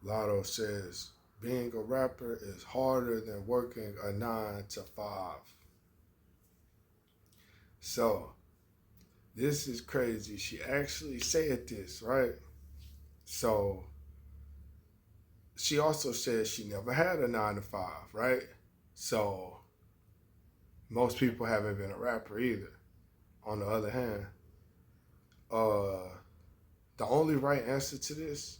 Latto says being a rapper is harder than working a 9 to 5. So this is crazy. She actually said this, right? So she also said she never had a 9 to 5, right? So most people haven't been a rapper either. On the other hand, uh, the only right answer to this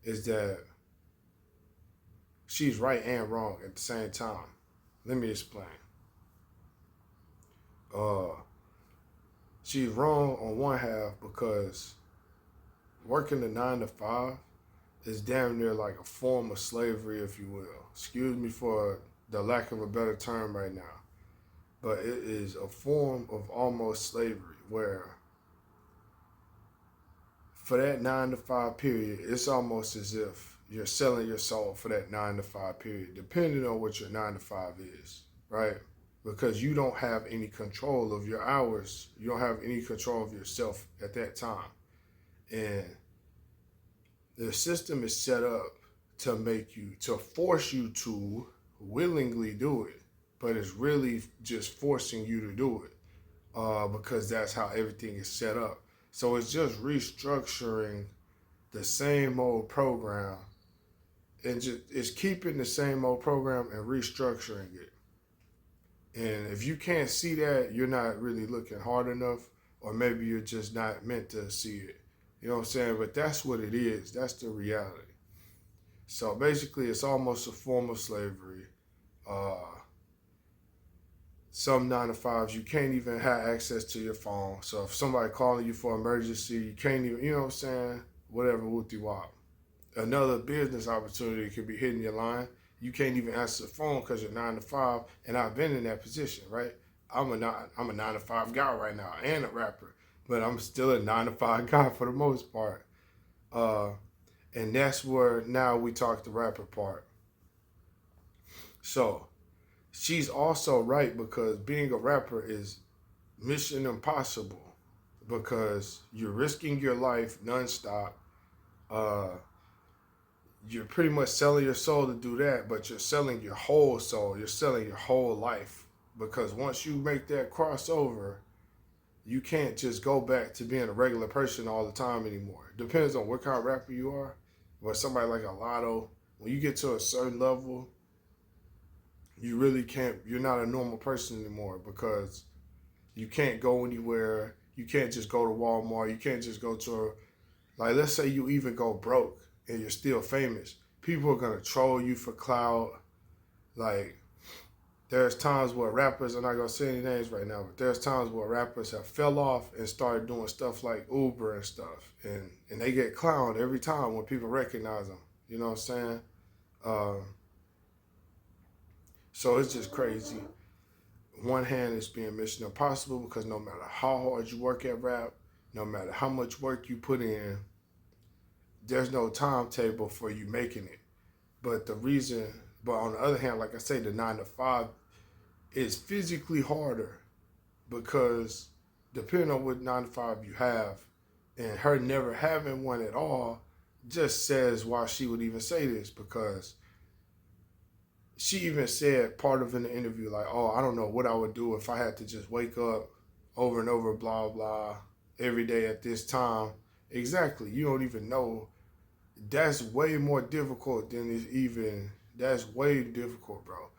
is that she's right and wrong at the same time. Let me explain. Uh, she's wrong on one half because working a 9 to 5 is damn near like a form of slavery, if you will. Excuse me for the lack of a better term right now, but it is a form of almost slavery where for that 9 to 5 period, it's almost as if you're selling your soul for that 9 to 5 period, depending on what your 9 to 5 is, right? Because you don't have any control of your hours. You don't have any control of yourself at that time. And the system is set up to force you to willingly do it, but it's really just forcing you to do it because that's how everything is set up. So it's just restructuring the same old program and just it's keeping the same old program and restructuring it. And if you can't see that, you're not really looking hard enough, or maybe you're just not meant to see it. You know what I'm saying? But that's what it is. That's the reality. So basically, it's almost a form of slavery. Uh, some 9 to 5s, you can't even have access to your phone. So if somebody calling you for emergency, you can't even, you know what I'm saying? Whatever, whoopty wop. Another business opportunity could be hitting your line. You can't even answer the phone because you're 9 to 5. And I've been in that position, right? I'm a 9 to 5 guy right now and a rapper, but I'm still a 9 to 5 guy for the most part. Uh, and that's where now we talk the rapper part. So she's also right because being a rapper is mission impossible because you're risking your life nonstop. Uh, you're pretty much selling your soul to do that, but you're selling your whole soul. You're selling your whole life because once you make that crossover, you can't just go back to being a regular person all the time anymore. It depends on what kind of rapper you are. But somebody like a Latto, when you get to a certain level, you really can't. You're not a normal person anymore because you can't go anywhere. You can't just go to Walmart. You can't just go to a, like, let's say you even go broke and you're still famous. People are gonna troll you for clout. Like, there's times where rappers, I'm not gonna say any names right now, but there's times where rappers have fell off and started doing stuff like Uber and stuff, and they get clowned every time when people recognize them. You know what I'm saying? Um, so it's just crazy. One hand is being mission impossible because no matter how hard you work at rap, no matter how much work you put in, there's no timetable for you making it. But on the other hand, like I say, the 9 to 5 is physically harder because depending on what 9 to 5 you have, and her never having one at all just says why she would even say this because she even said part of in the interview like, oh, I don't know what I would do if I had to just wake up over and over, blah, blah, every day at this time. Exactly. You don't even know. That's way more difficult than it's even, that's way difficult, bro.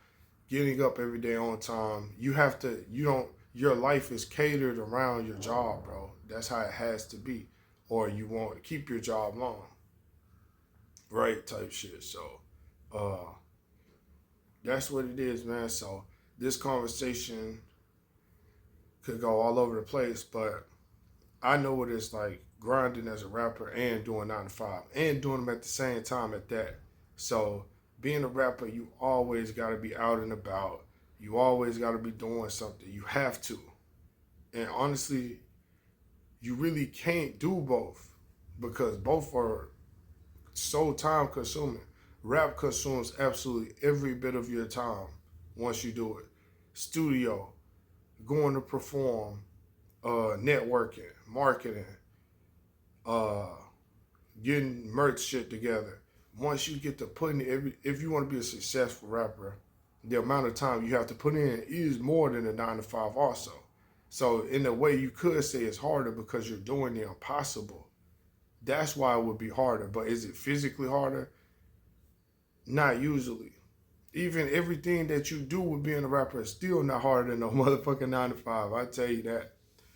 Getting up every day on time. Your life is catered around your job, bro. That's how it has to be. Or you won't keep your job long. Right? Type shit. So, uh, that's what it is, man. So, this conversation could go all over the place, but I know what it's like grinding as a rapper and doing 9 to 5 and doing them at the same time at that. So being a rapper, you always got to be out and about. You always got to be doing something. You have to. And honestly, you really can't do both because both are so time consuming. Rap consumes absolutely every bit of your time once you do it. Studio, going to perform, networking, marketing, uh, getting merch shit together. once you get to putting if you want to be a successful rapper, the amount of time you have to put in is more than a 9 to 5 also. So in a way, you could say it's harder because you're doing the impossible. That's why it would be harder. But is it physically harder? Not usually. Even everything that you do with being a rapper is still not harder than no motherfucking 9 to 5. I tell you that.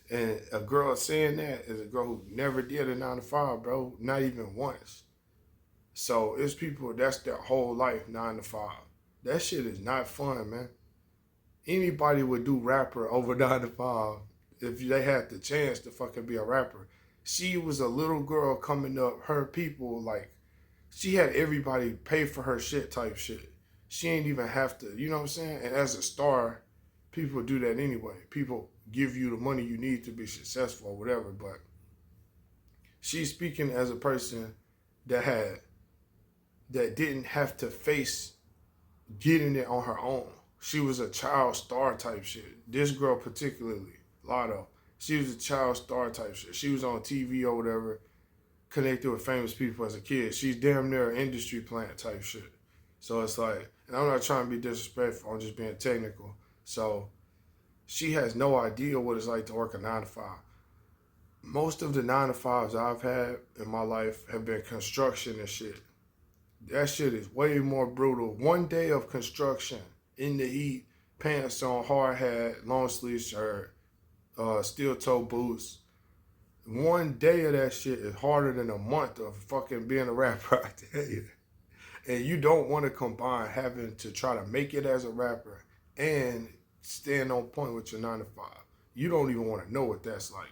And a girl saying that is a girl who never did a 9 to 5, bro. Not even once. So it's people that's their whole life 9 to 5. That shit is not fun, man. Anybody would do rapper over 9 to 5 if they had the chance to fucking be a rapper. She was a little girl coming up, her people, like, she had everybody pay for her shit type shit. She ain't even have to, you know what I'm saying? And as a star, people do that anyway. People give you the money you need to be successful or whatever, but she's speaking as a person that didn't have to face getting it on her own. She was a child star type shit. This girl particularly, Latto, she was a child star type shit. She was on TV or whatever, connected with famous people as a kid. She's damn near an industry plant type shit. So it's like, and I'm not trying to be disrespectful, I'm just being technical. So she has no idea what it's like to work a 9 to 5. Most of the 9 to 5s I've had in my life have been construction and shit. That shit is way more brutal. One day of construction in the heat, pants on, hard hat, long sleeve shirt, steel toe boots. One day of that shit is harder than a month of fucking being a rapper, I tell you. And you don't want to combine having to try to make it as a rapper and stand on point with your 9 to 5. You don't even want to know what that's like.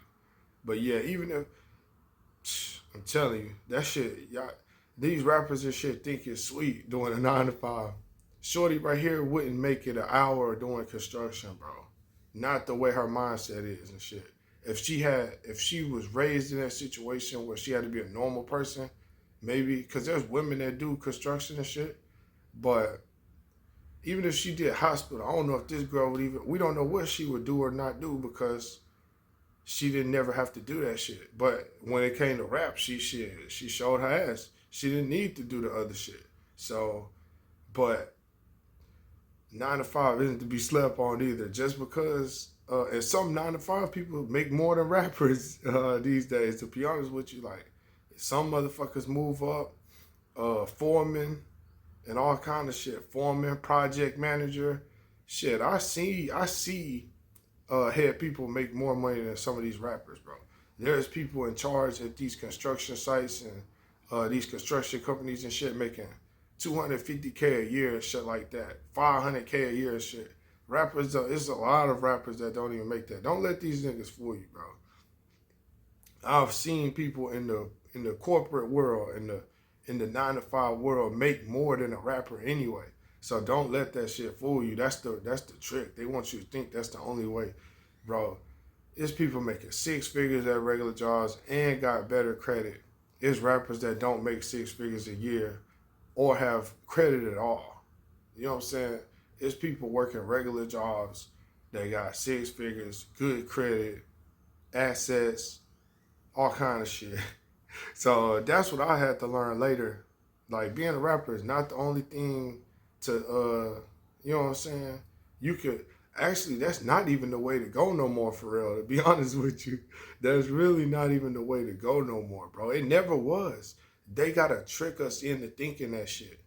But yeah, even if, I'm telling you, that shit, y'all, these rappers and shit think it's sweet doing a 9 to 5. Shorty right here wouldn't make it an hour doing construction, bro. Not the way her mindset is and shit. If she was raised in that situation where she had to be a normal person, maybe, because there's women that do construction and shit, but even if she did hospital, I don't know if this girl would even, we don't know what she would do or not do because she didn't never have to do that shit. But when it came to rap, she showed her ass. She didn't need to do the other shit. So, but 9 to 5 isn't to be slept on either. Just because, and some 9 to 5 people make more than rappers these days. To be honest with you, like some motherfuckers move up, foreman and all kind of shit. Foreman, project manager, shit. I see head people make more money than some of these rappers, bro. There's people in charge at these construction sites and these construction companies and shit making $250K a year and shit like that, $500K a year and shit. Rappers, there's a lot of rappers that don't even make that. Don't let these niggas fool you, bro. I've seen people in the corporate world, in the 9 to 5 world, make more than a rapper anyway. So don't let that shit fool you. That's the trick. They want you to think that's the only way, bro. It's people making 6 figures at regular jobs and got better credit. It's rappers that don't make 6 figures a year or have credit at all. You know what I'm saying? It's people working regular jobs that got 6 figures, good credit, assets, all kind of shit. So that's what I had to learn later. Like, being a rapper is not the only thing to, you know what I'm saying? You could, actually, that's not even the way to go no more, for real, to be honest with you. That's really not even the way to go no more, bro. It never was. They gotta trick us into thinking that shit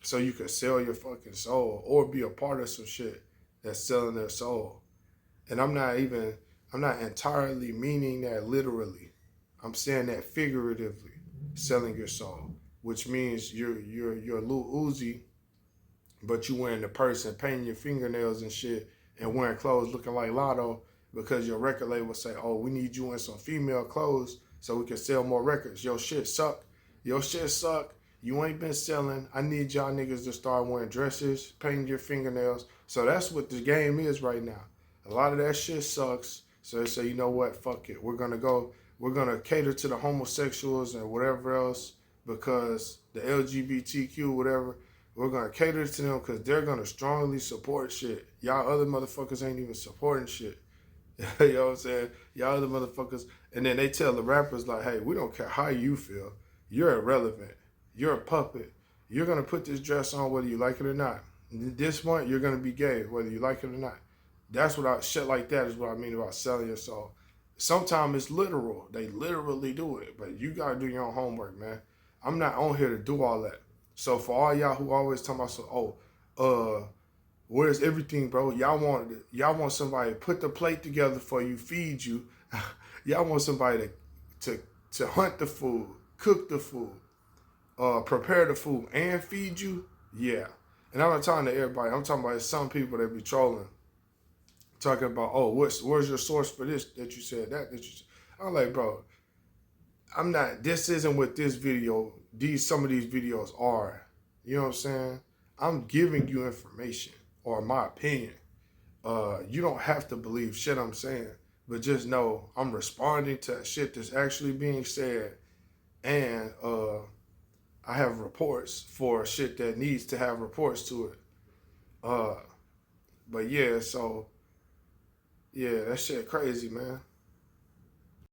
so you could sell your fucking soul or be a part of some shit that's selling their soul. And I'm not entirely meaning that literally. I'm saying that figuratively, selling your soul, which means you're Lil Uzi, but you wearing the purse and painting your fingernails and shit and wearing clothes looking like Latto because your record label say, oh, we need you in some female clothes so we can sell more records. Your shit suck. Your shit suck. You ain't been selling. I need y'all niggas to start wearing dresses, painting your fingernails. So that's what the game is right now. A lot of that shit sucks. So they say, you know what? Fuck it. We're going to cater to the homosexuals and whatever else because the LGBTQ, whatever. We're going to cater to them because they're going to strongly support shit. Y'all other motherfuckers ain't even supporting shit. You know what I'm saying? Y'all other motherfuckers. And then they tell the rappers like, hey, we don't care how you feel. You're irrelevant. You're a puppet. you're gonna put this dress on whether you like it or not. This month you're gonna be gay whether you like it or not. That's what shit like that is what I mean about selling your soul. Sometimes it's literal. They literally do it, but you gotta do your own homework, man. I'm not on here to do all that. So for all y'all who always talk about, where's everything, bro? Y'all want somebody to put the plate together for you, feed you. Y'all want somebody to hunt the food, cook the food, prepare the food, and feed you. Yeah, and I'm not talking to everybody. I'm talking about some people that be trolling, talking about, oh, where's your source for this that you said that you said. I'm like, bro, I'm not. This isn't what this video. Some of these videos are. You know what I'm saying? I'm giving you information or my opinion. You don't have to believe shit I'm saying, but just know I'm responding to shit that's actually being said, and I have reports for shit that needs to have reports to it. But yeah, so yeah, that shit crazy, man.